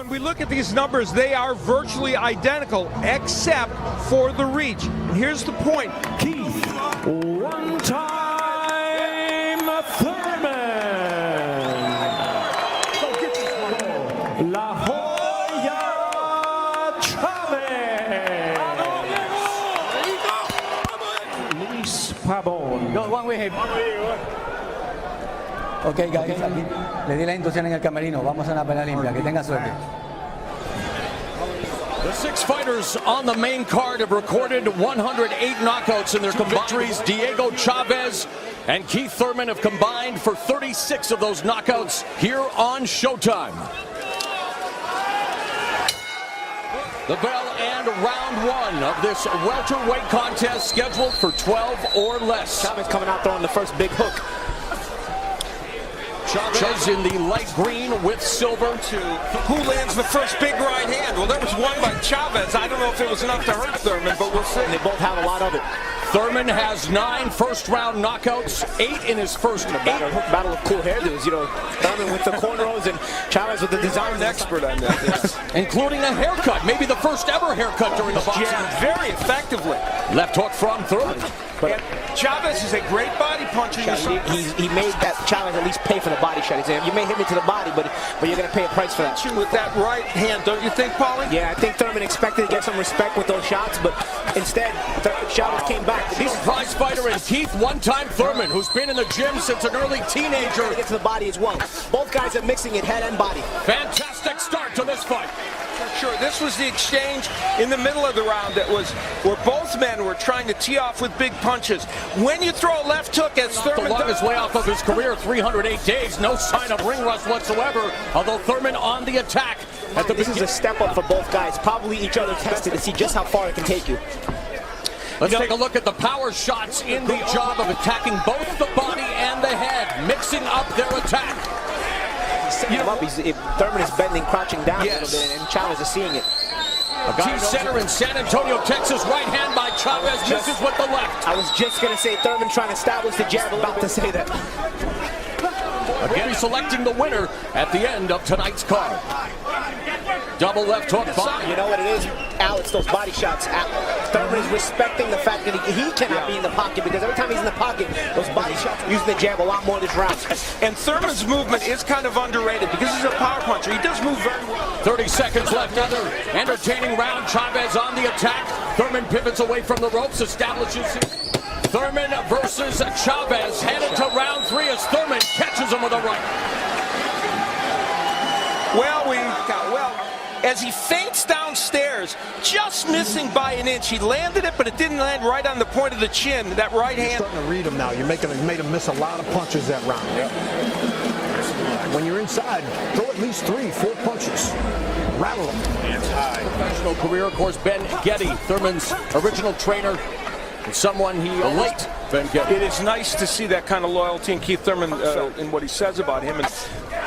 when we look at these numbers, they are virtually identical, except for the reach. And here's the point. Keith, one-time Thurman. La Jolla Chaves. Luis Pavón. No, one way. Ok, guys, aquí le di la instrucción en el camerino. Vamos a una pelea limpia. Que tenga suerte. The 6 fighters on the main card have recorded 108 knockouts in their victories. Diego Chaves and Keith Thurman have combined for 36 of those knockouts here on Showtime. The bell and round 1 of this welterweight contest scheduled for 12 or less. Chaves coming out throwing the first big hook. Chaves in the light green with silver. Who lands the first big right hand? Well, that was won by Chaves. I don't know if it was enough to hurt Thurman, but we'll see. And they both have a lot of it. Thurman has 9 first-round knockouts, 8 in his first 8. Battle of cool hairdos, you know. Thurman with the cornrows and Chaves with the design. An expert on that, yes. Including a haircut, maybe the first ever haircut during the boxing. Yeah, very effectively. Left hook from Thurman. And Chaves is a great body puncher. He made that Chaves at least pay for the body shot. He said, you may hit me to the body, but you're going to pay a price for that. With that right hand, don't you think, Paulie? Yeah, I think Thurman expected to get some respect with those shots, but instead, Chaves came back. He's a prize fighter in Keith one-time Thurman, who's been in the gym since an early teenager. Get to the body as well. Both guys are mixing it, head and body. Fantastic start to this fight. Sure, this was the exchange in the middle of the round that was where both men were trying to tee off with big punches. When you throw a left hook, as Thurman, the longest layoff of his career, 308 days, no sign of ring rust whatsoever. Although Thurman on the attack at the This is a step up for both guys. Probably each other tested to see just how far it can take you. Let's take a look at the power shots in the job of attacking both the body and the head, mixing up their attack. Thurman is bending, crouching down a little bit, and Chaves is seeing it. T-center in San Antonio, Texas. Right hand by Chaves, misses with the left. I was just going to say Thurman trying to establish the jab, about to say that. Again, selecting the winner at the end of tonight's card. Double left hook by. You know what it is, Al? It's those body shots. Thurman is respecting the fact that he cannot be in the pocket, because every time he's in the pocket, those body shots are using the jab a lot more this round. And Thurman's movement is kind of underrated because he's a power puncher. He does move very well. 30 seconds left. Another entertaining round. Chaves on the attack. Thurman pivots away from the ropes, establishes Thurman versus Chaves. Headed to round 3 as Thurman catches him with a right. As he feints downstairs, just missing by an inch. He landed it, but it didn't land right on the point of the chin. That right hand. You're starting to read him now. You made him miss a lot of punches that round. Yep. When you're inside, throw at least 3-4 punches. Rattle them. Professional career, of course, Ben Getty, Thurman's original trainer, and someone he liked. Ben Getty. It is nice to see that kind of loyalty in Keith Thurman in what he says about him. And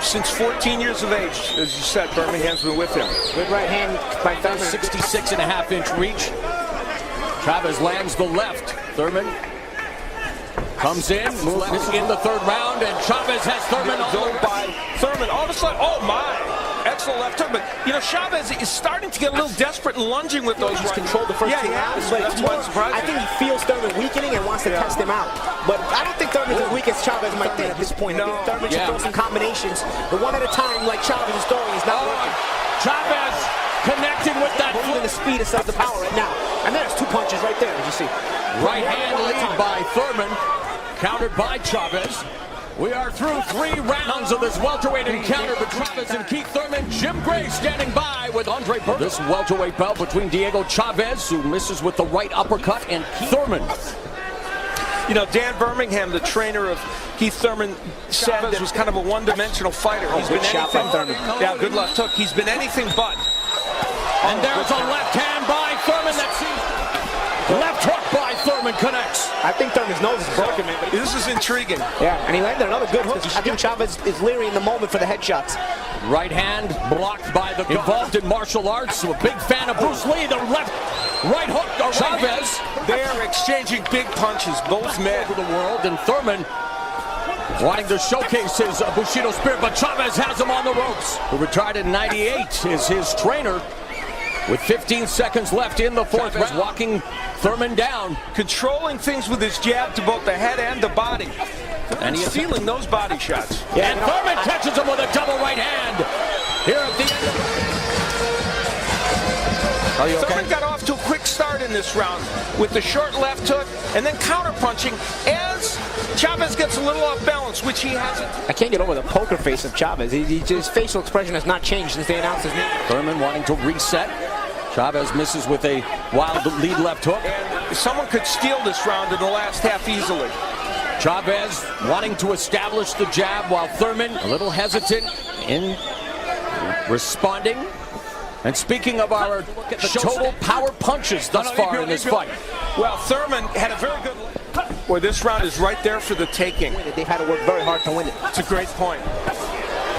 since 14 years of age, as you said, Birmingham's been with him. Good right hand by Thurman. 66.5-inch reach. Chaves lands the left. Thurman comes in, moves in the 3rd round, and Chaves has Thurman by Thurman. All of a sudden, oh my! Excellent left hook, but you know, Chaves is starting to get a little desperate and lunging with those. He's controlled the first 2 rounds, but that's what's surprising. I think he feels Thurman weakening and wants to test him out. But I don't think Thurman's as weak as Chaves might think at this point. I think Thurman should throw some combinations, but one at a time, like Chaves is throwing, is not working. Chaves connecting with that foot. Even the speed instead of the power right now. And there's 2 punches right there, as you see. Right hand lead by Thurman, countered by Chaves. We are through 3 rounds of this welterweight encounter between Chaves and Keith Thurman. Jim Gray standing by with Andre Burke. This welterweight bout between Diego Chaves, who misses with the right uppercut, and Keith Thurman. You know, Dan Birmingham, the trainer of Keith Thurman, said that was kind of a one-dimensional fighter. He's been anything. Yeah, good left hook. He's been anything but. And there's a left hand by Thurman that sees. Left hook by Thurman connects. I think Thurman's nose is broken, man. This is intriguing. Yeah, and he landed another good hook. I think Chaves is leery in the moment for the headshots. Right hand blocked by the involved in martial arts. So a big fan of Bruce Lee. The left right hook. Chaves. They are exchanging big punches, both men. Over the world, and Thurman wanting to showcase his Bushido spirit, but Chavez has him on the ropes. Who retired in '98 is his trainer. With 15 seconds left in the fourth round, walking Thurman down. Controlling things with his jab to both the head and the body. And he's stealing those body shots. Yeah, and Thurman catches him with a double right hand. Here at the end. Are you okay? Thurman got off to a quick start in this round with the short left hook and then counter-punching as Chaves gets a little off balance, which he hasn't. I can't get over the poker face of Chaves. His facial expression has not changed since they announced his name. Thurman wanting to reset. Chaves misses with a wild lead left hook. And someone could steal this round in the last half easily. Chaves wanting to establish the jab while Thurman a little hesitant in responding. And speaking of our total power punches thus far in this fight. Well, Thurman had a very good... Boy, this round is right there for the taking. They've had to work very hard to win it. It's a great point.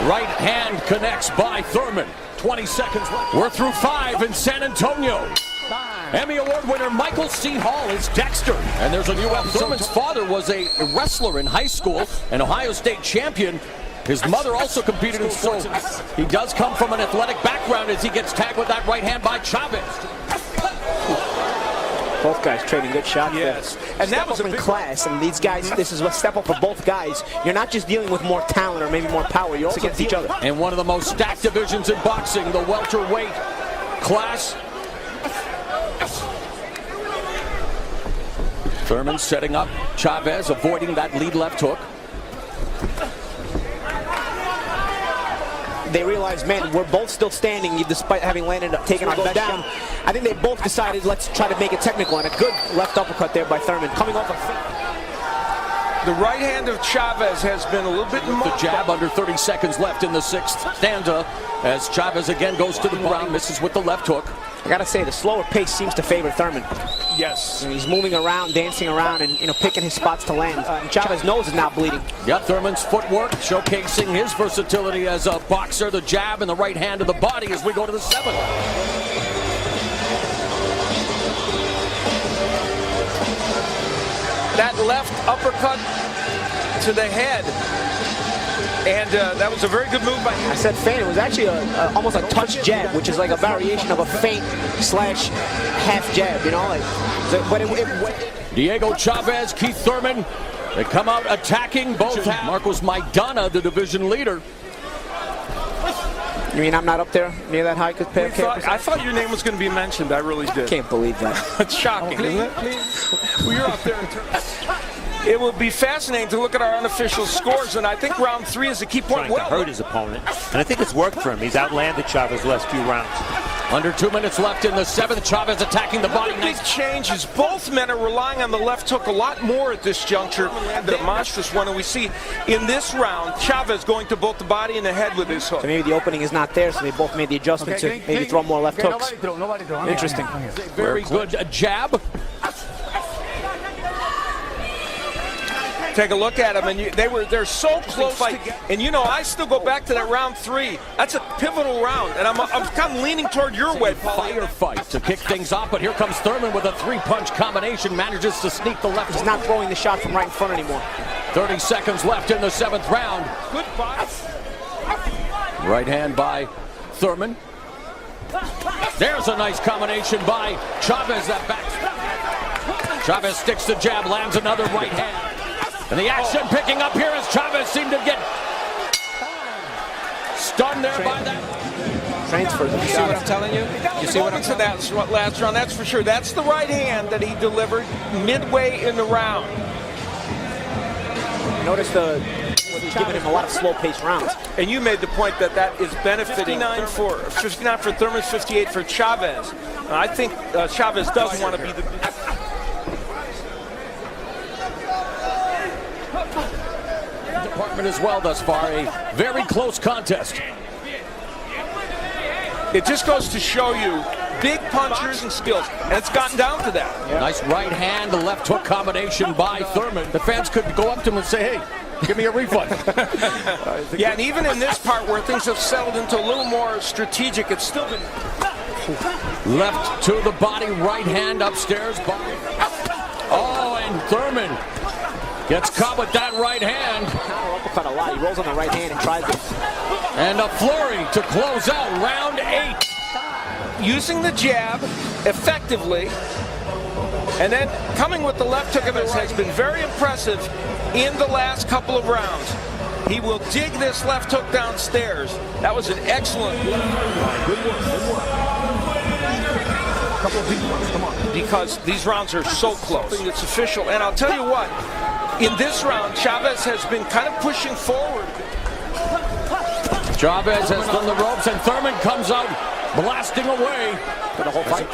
Right hand connects by Thurman. 20 seconds left. We're through 5 in San Antonio. Emmy Award winner Michael C. Hall is Dexter. And there's a new episode. Thurman's father was a wrestler in high school, an Ohio State champion. His mother also competed in sports. He does come from an athletic background as he gets tagged with that right hand by Chaves. Both guys trading good shots. Yes. And that was in class. And these guys, this is a step up for both guys. You're not just dealing with more talent or maybe more power. You're also against each other. And one of the most stacked divisions in boxing, the welterweight class. Thurman setting up Chaves, avoiding that lead left hook. They realized, man, we're both still standing despite having landed taken our best down. I think they both decided, let's try to make it technical, and a good left uppercut there by Thurman. Coming off the right hand of Chaves has been a little bit more. The jab under 30 seconds left in the sixth stanza as Chaves again goes to the ground, misses with the left hook. I gotta say, the slower pace seems to favor Thurman. Yes. And he's moving around, dancing around, and picking his spots to land. And Chaves' nose is now bleeding. Yeah, Thurman's footwork showcasing his versatility as a boxer. The jab and the right hand to the body as we go to the seventh. That left uppercut to the head. And that was a very good move by him. I said feint. It was actually almost a touch jab, which is like a variation of a feint slash half jab, you know? Diego Chaves, Keith Thurman, they come out attacking both. Marcos Maidana, the division leader. You mean I'm not up there near that high? I thought your name was going to be mentioned. I really did. I can't believe that. It's shocking, isn't it? Well, you're up there in terms. It would be fascinating to look at our unofficial scores, and I think round 3 is a key point. Trying to hurt his opponent, and I think it's worked for him. He's outlanded Chaves the last few rounds. Under 2 minutes left in the seventh. Chaves attacking the body. Big changes. Both men are relying on the left hook a lot more at this juncture. The monstrous one, and we see in this round Chaves going to both the body and the head with his hook. So maybe the opening is not there, so they both made the adjustment to maybe throw more left hooks. Interesting. Very good jab. Take a look at them, and they're so close. And you know, I still go back to that round 3. That's a pivotal round, and I'm kind of leaning toward your way, Paul. Firefight to kick things off, but here comes Thurman with a 3-punch combination, manages to sneak the left. He's not throwing the shot from right in front anymore. 30 seconds left in the 7th round. Goodbye. Right hand by Thurman. There's a nice combination by Chaves. That back. Chaves sticks the jab, lands another right hand. And the action picking up here as Chaves seemed to get stunned there by that. Transfer. You see what I'm telling you? You see what I'm telling you? That last round, that's for sure. That's the right hand that he delivered midway in the round. Notice he's giving him a lot of slow-paced rounds. And you made the point that that is benefiting 59 for Thurman, 58 for Chaves. I think Chaves does want to be the... Department as well thus far. A very close contest. It just goes to show you big punchers and skills, and it's gotten down to that. Yeah. Nice right hand, the left hook combination by Thurman. The fans could go up to him and say, hey, give me a refund. Yeah, and even in this part where things have settled into a little more strategic, it's still been... Left to the body, right hand upstairs. Oh, and Thurman Gets caught with that right hand. Counter uppercut a lot. He rolls on the right hand and tries it. And a flurry to close out round 8. Using the jab effectively, and then coming with the left hook of his has been very impressive in the last couple of rounds. He will dig this left hook downstairs. That was an excellent Good work. A couple of deep ones. Come on. because these rounds are so close. It's official, and I'll tell you what, in this round, Chaves has been kind of pushing forward. Chaves has done the ropes, and Thurman comes out blasting away For the whole fight.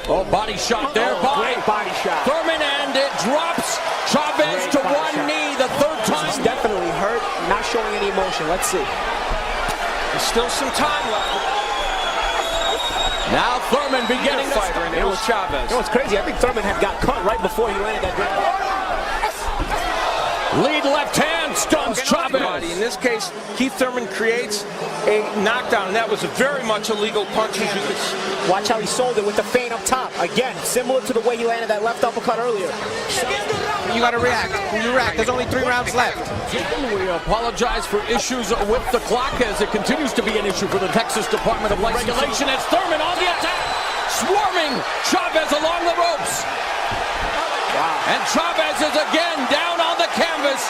Oh, body shot there by Great body shot. Thurman, and it drops Chaves to body one shot. knee the third He's time. definitely hurt, not showing any emotion. Let's see. There's still some time left. Now Thurman beginning to Fighter, and it was Chaves. You know what's crazy? I think Thurman had got cut right before he landed that grab. lead left hand stuns Chaves. In this case, Keith Thurman creates a knockdown, and that was a very much illegal punch. As you could see. Watch how he sold it with the feint up top. Again, similar to the way he landed that left uppercut earlier. You got to react. You react. There's only 3 rounds left. We apologize for issues with the clock as it continues to be an issue for the Texas Department of Regulation as Thurman on the attack, swarming Chaves along the ropes. Wow. And Chaves is again down on the canvas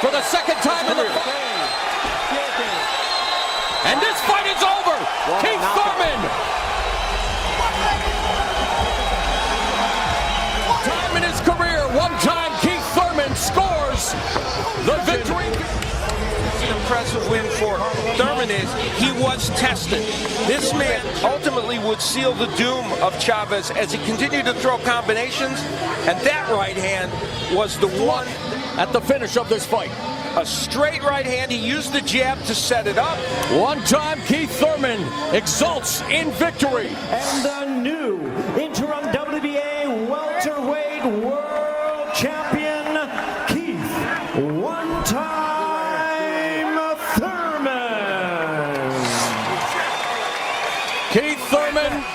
for the second time in the fight. And this fight is over. Keith Thurman. Time in his career, one time Keith Thurman scores the victory. An impressive win for Thurman is he was tested. This man ultimately would seal the doom of Chaves as he continued to throw combinations, and that right hand was the one. At the finish of this fight, A straight right hand. He used the jab to set it up. one time Keith Thurman exults in victory. And the new interim WBA welterweight world champion, Keith one-time Thurman. Keith Thurman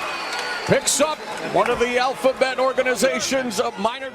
picks up one of the alphabet organization's minor